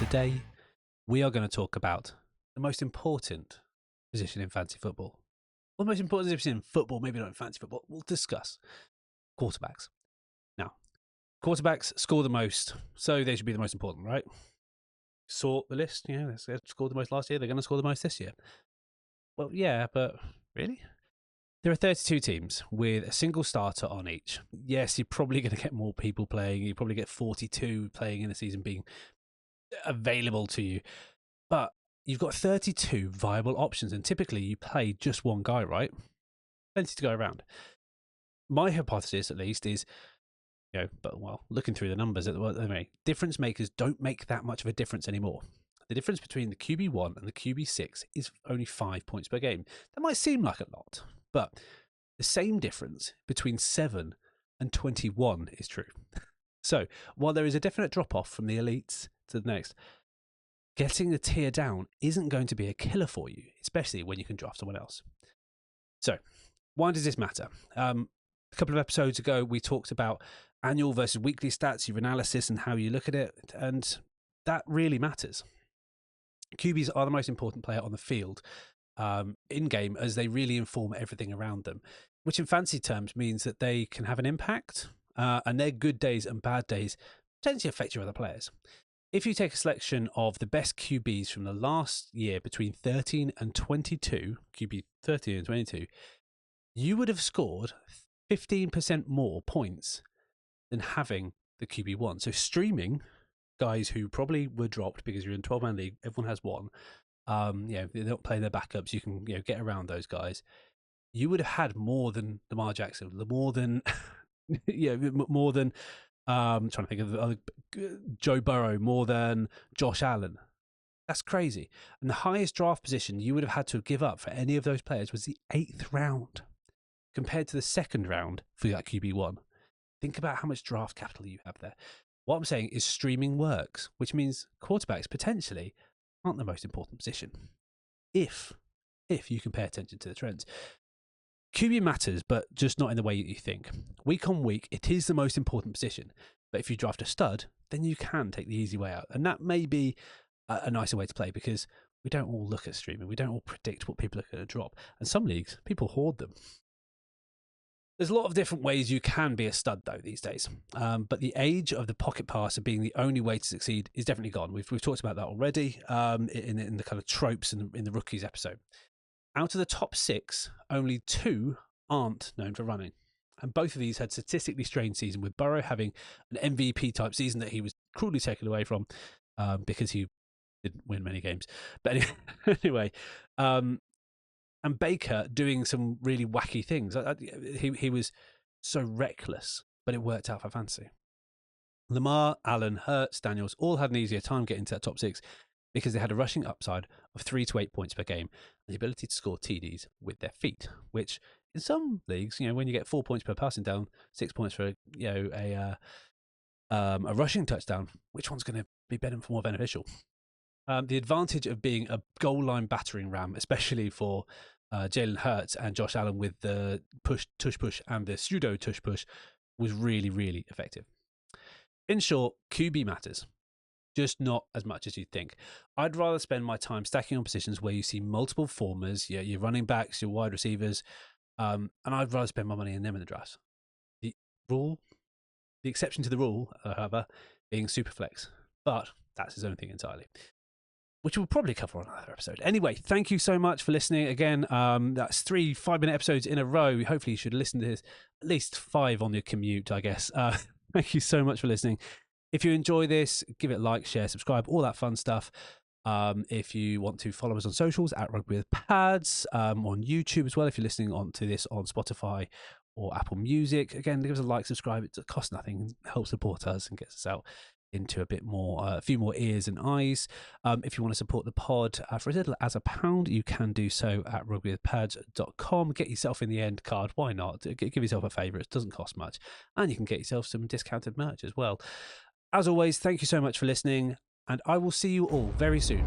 Today, we are going to talk about the most important position in fantasy football. Well, the most important position in football, maybe not in fantasy football. We'll discuss quarterbacks. Now, quarterbacks score the most, so they should be the most important, right? Sort the list, they scored the most last year, they're going to score the most this year. Well, yeah, but really? There are 32 teams with a single starter on each. Yes, you're probably going to get more people playing. You probably get 42 playing in a season being available to you. But you've got 32 viable options, and typically you play just one guy, right? Plenty to go around. My hypothesis, at least, is, looking through the numbers, difference makers don't make that much of a difference anymore. The difference between the QB1 and the QB6 is only 5 points per game. That might seem like a lot, but the same difference between 7 and 21 is true. So while there is a definite drop-off from the elites to the next, getting the tier down isn't going to be a killer for you, especially when you can draft someone else. So why does this matter? A couple of episodes ago, we talked about annual versus weekly stats, your analysis and how you look at it, and that really matters. QBs are the most important player on the field in-game, as they really inform everything around them, which in fantasy terms means that they can have an impact, and their good days and bad days potentially affect your other players. If you take a selection of the best QBs from the last year between 13 and 22, QB 13 and 22, you would have scored 15% more points than having the QB1. So streaming guys who probably were dropped because you're in 12-man league, everyone has one. They're not playing their backups. You can get around those guys. You would have had more than Lamar Jackson, more than more than trying to think of the other, Joe Burrow, more than Josh Allen. That's crazy. And the highest draft position you would have had to give up for any of those players was the 8th round, compared to the 2nd round for that QB1. Think about how much draft capital you have there. What I'm saying is streaming works, which means quarterbacks potentially aren't the most important position if you can pay attention to the trends. QB matters, but just not in the way you think. Week on week, it is the most important position. But if you draft a stud, then you can take the easy way out. And that may be a nicer way to play, because we don't all look at streaming. We don't all predict what people are going to drop. And some leagues, people hoard them. There's a lot of different ways you can be a stud, though, these days. But the age of the pocket passer being the only way to succeed is definitely gone. We've talked about that already in the kind of tropes in the rookies episode. Out of the top 6, only 2 aren't known for running. And both of these had statistically strange season, with Burrow having an MVP-type season that he was cruelly taken away from because he didn't win many games. But anyway, and Baker doing some really wacky things. He was so reckless, but it worked out for fantasy. Lamar, Allen, Hurts, Daniels all had an easier time getting to that top 6 because they had a rushing upside of 3 to 8 points per game and the ability to score TDs with their feet, which in some leagues, when you get 4 points per passing down, 6 points for a rushing touchdown, which one's going to be more beneficial? The advantage of being a goal line battering ram, especially for Jalen Hurts and Josh Allen with the tush push and the pseudo tush push, was really, really effective. In short, QB matters, just not as much as you'd think. I'd rather spend my time stacking on positions where you see multiple formers, your running backs, your wide receivers, and I'd rather spend my money in them in the draft. The exception to the rule, however, being Superflex, but that's his own thing entirely, which we'll probably cover on another episode. Anyway, thank you so much for listening. Again, that's 3 5-minute episodes in a row. Hopefully you should listen to this at least 5 on your commute, I guess. Thank you so much for listening. If you enjoy this, give it a like, share, subscribe, all that fun stuff. If you want to follow us on socials, at Rugby with Pads, on YouTube as well, if you're listening to this on Spotify or Apple Music. Again, give us a like, subscribe. It costs nothing, helps support us and gets us out into a few more ears and eyes. If you want to support the pod for as little as £1, you can do so at rugbywithpads.com. Get yourself in the end card. Why not? Give yourself a favour. It doesn't cost much. And you can get yourself some discounted merch as well. As always, thank you so much for listening, and I will see you all very soon.